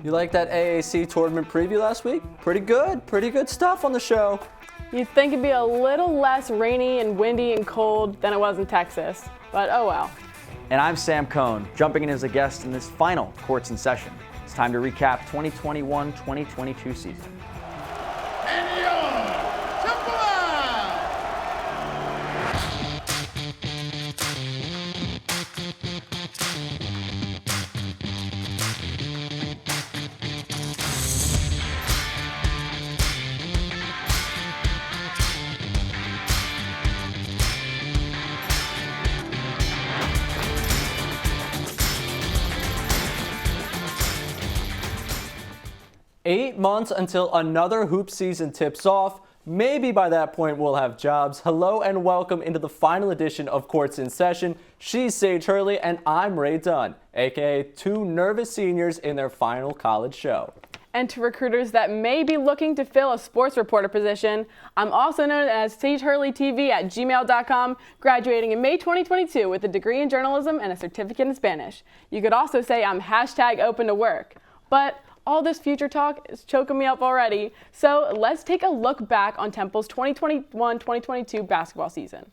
You like that AAC tournament preview last week? Pretty good stuff on the show. You'd think it'd be a little less rainy and windy and cold than it was in Texas, but oh well. And I'm Sam Cohn, jumping in as a guest in this final Courts in Session. It's time to recap 2021-2022 season. Eight months until another hoop season tips off. Maybe by that point we'll have jobs. Hello and welcome into the final edition of Courts in Session. She's Sage Hurley and I'm Ray Dunn, aka two nervous seniors in their final college show. And to recruiters that may be looking to fill a sports reporter position, I'm also known as Sage Hurley TV at gmail.com, graduating in May 2022 with a degree in journalism and a certificate in Spanish. You could also say I'm #open to work. But all this future talk is choking me up already, so let's take a look back on Temple's 2021-2022 basketball season.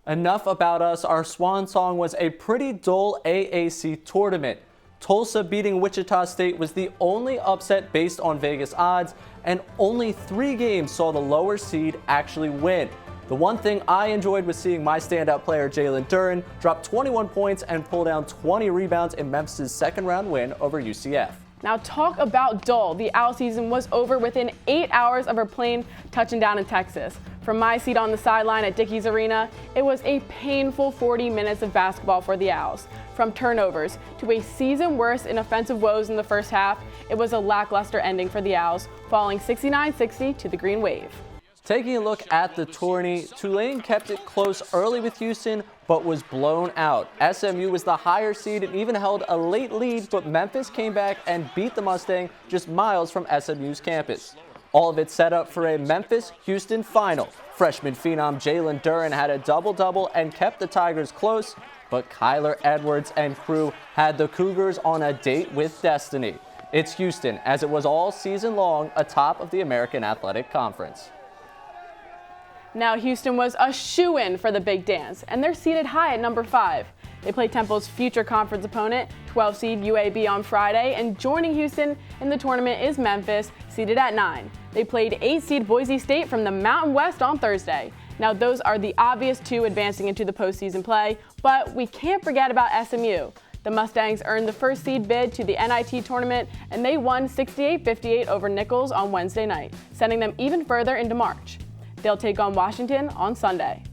Enough about us. Our swan song was a pretty dull AAC tournament. Tulsa beating Wichita State was the only upset based on Vegas odds, and only 3 games saw the lower seed actually win. The one thing I enjoyed was seeing my standout player Jalen Duren drop 21 points and pull down 20 rebounds in Memphis' second round win over UCF. Now talk about dull. The Owl season was over within 8 hours of our plane touching down in Texas. From my seat on the sideline at Dickies Arena, it was a painful 40 minutes of basketball for the Owls. From turnovers to a season worst in offensive woes in the first half, it was a lackluster ending for the Owls, falling 69-60 to the Green Wave. Taking a look at the tourney, Tulane kept it close early with Houston, but was blown out. SMU was the higher seed and even held a late lead, but Memphis came back and beat the Mustang just miles from SMU's campus. All of it set up for a Memphis-Houston final. Freshman phenom Jalen Duren had a double-double and kept the Tigers close, but Kyler Edwards and crew had the Cougars on a date with destiny. It's Houston, as it was all season long, atop of the American Athletic Conference. Now Houston was a shoo-in for the big dance, and they're seated high at number 5. They play Temple's future conference opponent, 12 seed UAB, on Friday, and joining Houston in the tournament is Memphis, seated at 9. They played 8 seed Boise State from the Mountain West on Thursday. Now those are the obvious 2 advancing into the postseason play, but we can't forget about SMU. The Mustangs earned the first seed bid to the NIT tournament, and they won 68-58 over Nichols on Wednesday night, sending them even further into March. They'll take on Washington on Sunday.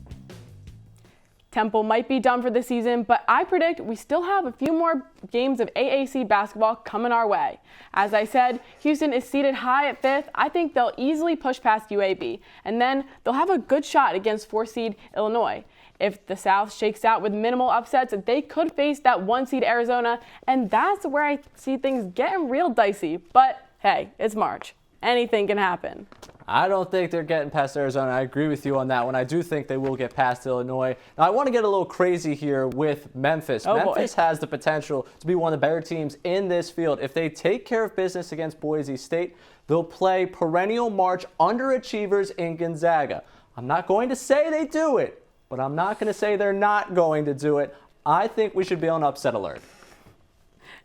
Temple might be done for the season, but I predict we still have a few more games of AAC basketball coming our way. As I said, Houston is seated high at 5th. I think they'll easily push past UAB, and then they'll have a good shot against 4 seed Illinois. If the South shakes out with minimal upsets, they could face that 1 seed Arizona, and that's where I see things getting real dicey. But hey, it's March. Anything can happen. I don't think they're getting past Arizona. I agree with you on that one. I do think they will get past Illinois. Now, I want to get a little crazy here with Memphis. Memphis has the potential to be one of the better teams in this field. If they take care of business against Boise State, they'll play perennial March underachievers in Gonzaga. I'm not going to say they do it, but I'm not going to say they're not going to do it. I think we should be on upset alert.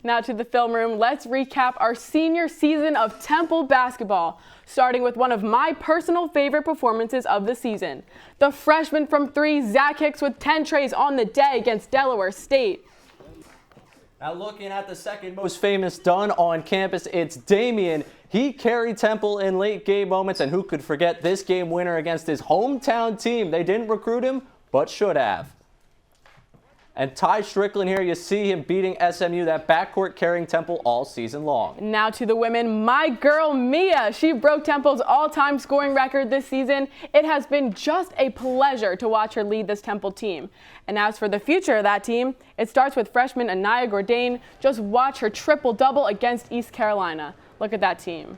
Now to the film room, let's recap our senior season of Temple basketball, starting with one of my personal favorite performances of the season. The freshman from 3, Zach Hicks, with 10 trays on the day against Delaware State. Now looking at the second most famous Dunn on campus, it's Damian. He carried Temple in late game moments, and who could forget this game winner against his hometown team? They didn't recruit him, but should have. And Ty Strickland here, you see him beating SMU, that backcourt carrying Temple all season long. Now to the women, my girl Mia. She broke Temple's all-time scoring record this season. It has been just a pleasure to watch her lead this Temple team. And as for the future of that team, it starts with freshman Anaya Gourdain. Just watch her triple-double against East Carolina. Look at that team.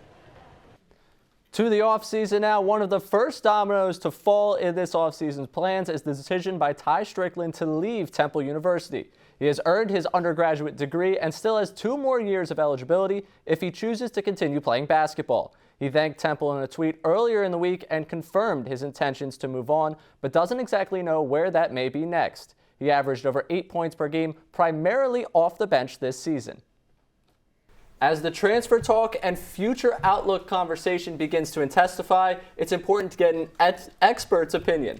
To the offseason now, one of the first dominoes to fall in this offseason's plans is the decision by Ty Strickland to leave Temple University. He has earned his undergraduate degree and still has 2 more years of eligibility if he chooses to continue playing basketball. He thanked Temple in a tweet earlier in the week and confirmed his intentions to move on, but doesn't exactly know where that may be next. He averaged over 8 points per game, primarily off the bench this season. As the transfer talk and future outlook conversation begins to intensify, it's important to get an expert's opinion.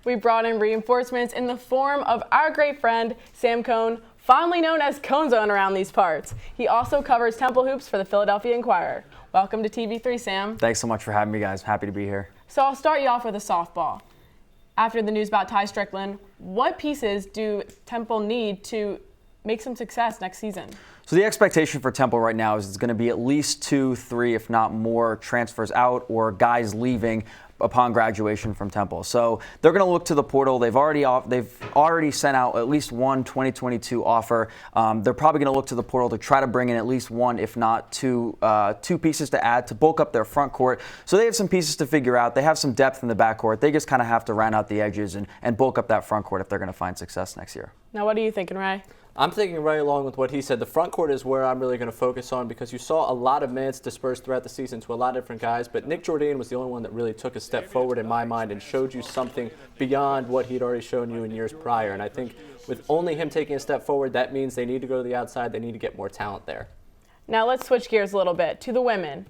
We brought in reinforcements in the form of our great friend, Sam Cohn, fondly known as Cone Zone around these parts. He also covers Temple hoops for the Philadelphia Inquirer. Welcome to TV3, Sam. Thanks so much for having me, guys. Happy to be here. So I'll start you off with a softball. After the news about Ty Strickland, what pieces do Temple need to make some success next season? So the expectation for Temple right now is it's going to be at least 2, 3, if not more, transfers out or guys leaving upon graduation from Temple. So they're going to look to the portal. They've already sent out at least one 2022 offer. They're probably going to look to the portal to try to bring in at least 1, if not 2 pieces to add to bulk up their front court. So they have some pieces to figure out. They have some depth in the backcourt. They just kind of have to round out the edges and bulk up that front court if they're going to find success next year. Now, what are you thinking, Ray? I'm thinking right along with what he said. The front court is where I'm really going to focus on because you saw a lot of minutes dispersed throughout the season to a lot of different guys, but Nick Jourdain was the only one that really took a step forward in my mind and showed you something beyond what he'd already shown you in years prior. And I think with only him taking a step forward, that means they need to go to the outside. They need to get more talent there. Now let's switch gears a little bit to the women.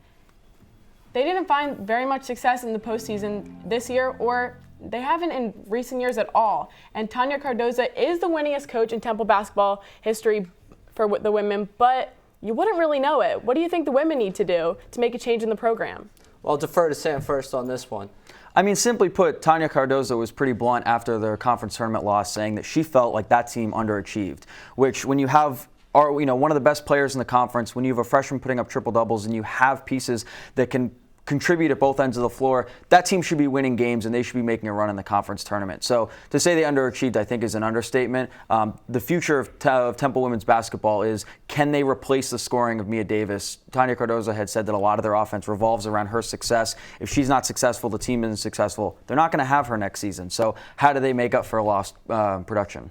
They didn't find very much success in the postseason this year, or they haven't in recent years at all. And Tanya Cardoza is the winningest coach in Temple basketball history for the women, but you wouldn't really know it. What do you think the women need to do to make a change in the program? Well, I'll defer to Sam first on this one. I mean, simply put, Tanya Cardoza was pretty blunt after their conference tournament loss, saying that she felt like that team underachieved, which when you have one of the best players in the conference, when you have a freshman putting up triple doubles and you have pieces that can contribute at both ends of the floor, that team should be winning games and they should be making a run in the conference tournament. So to say they underachieved, I think, is an understatement. The future of Temple women's basketball is, can they replace the scoring of Mia Davis? Tanya Cardoza had said that a lot of their offense revolves around her success. If she's not successful, the team isn't successful. They're not going to have her next season. So how do they make up for lost production?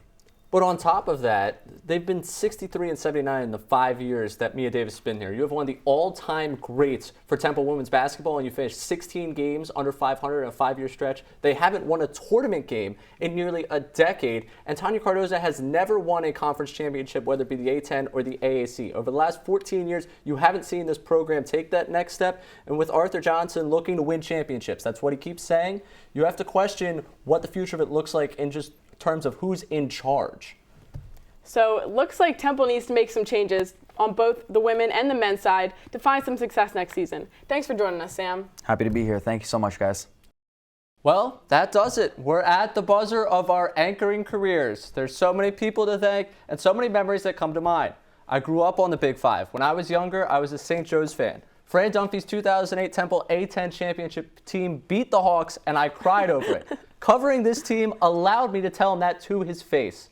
But on top of that, they've been 63 and 79 in the 5 years that Mia Davis has been here. You have one of the all-time greats for Temple women's basketball, and you finished 16 games under 500 in a 5-year stretch. They haven't won a tournament game in nearly a decade, and Tanya Cardoza has never won a conference championship, whether it be the A10 or the AAC. Over the last 14 years, you haven't seen this program take that next step, and with Arthur Johnson looking to win championships, that's what he keeps saying, you have to question what the future of it looks like in just terms of who's in charge. So it looks like Temple needs to make some changes on both the women and the men's side to find some success next season. Thanks for joining us, Sam. Happy to be here. Thank you so much, guys. Well, that does it. We're at the buzzer of our anchoring careers. There's so many people to thank and so many memories that come to mind. I grew up on the Big Five. When I was younger, I was a St. Joe's fan. Fran Dunphy's 2008 Temple A10 championship team beat the Hawks, and I cried over it. Covering this team allowed me to tell him that to his face.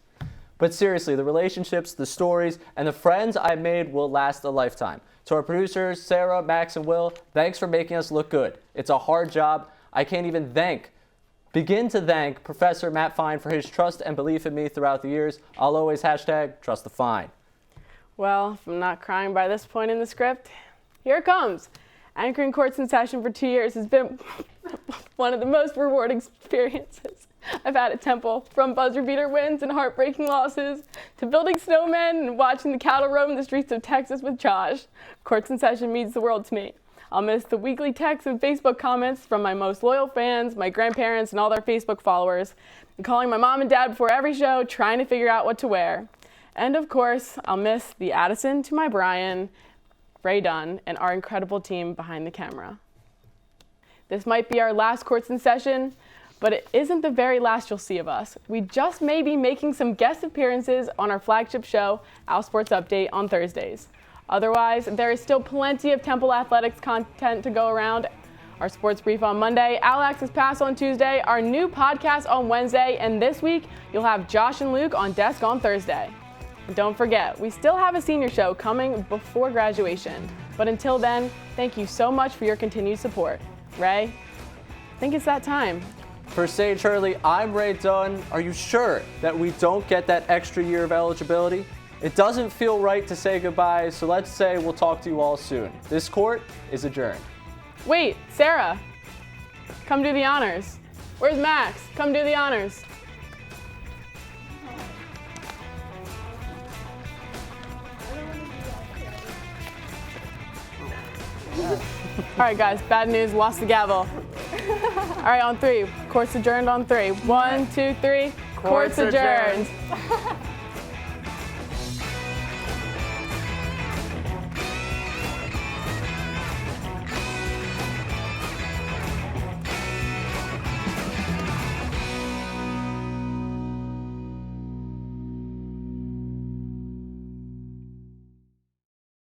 But seriously, the relationships, the stories, and the friends I made will last a lifetime. To our producers, Sarah, Max, and Will, thanks for making us look good. It's a hard job. I can't even begin to thank Professor Matt Fine for his trust and belief in me throughout the years. I'll always #trust the Fine. Well, if I'm not crying by this point in the script, here it comes. Anchoring Courts in Session for 2 years has been one of the most rewarding experiences I've had at Temple. From buzzer beater wins and heartbreaking losses, to building snowmen and watching the cattle roam the streets of Texas with Josh, Courts in Session means the world to me. I'll miss the weekly texts and Facebook comments from my most loyal fans, my grandparents, and all their Facebook followers, and calling my mom and dad before every show, trying to figure out what to wear. And of course, I'll miss the Addison to my Brian, Ray Dunn, and our incredible team behind the camera. This might be our last Courts in Session, but it isn't the very last you'll see of us. We just may be making some guest appearances on our flagship show, Al Sports Update, on Thursdays. Otherwise, there is still plenty of Temple athletics content to go around. Our sports brief on Monday, Al Access Pass on Tuesday, our new podcast on Wednesday, and this week, you'll have Josh and Luke on desk on Thursday. And don't forget, we still have a senior show coming before graduation. But until then, thank you so much for your continued support. Ray, I think it's that time. For Sage Hurley, I'm Ray Dunn. Are you sure that we don't get that extra year of eligibility? It doesn't feel right to say goodbye, so let's say we'll talk to you all soon. This court is adjourned. Wait, Sarah, come do the honors. Where's Max? Come do the honors. All right, guys, bad news, lost the gavel. All right, on 3, court's adjourned on 3. 1, 2, 3, court's adjourned.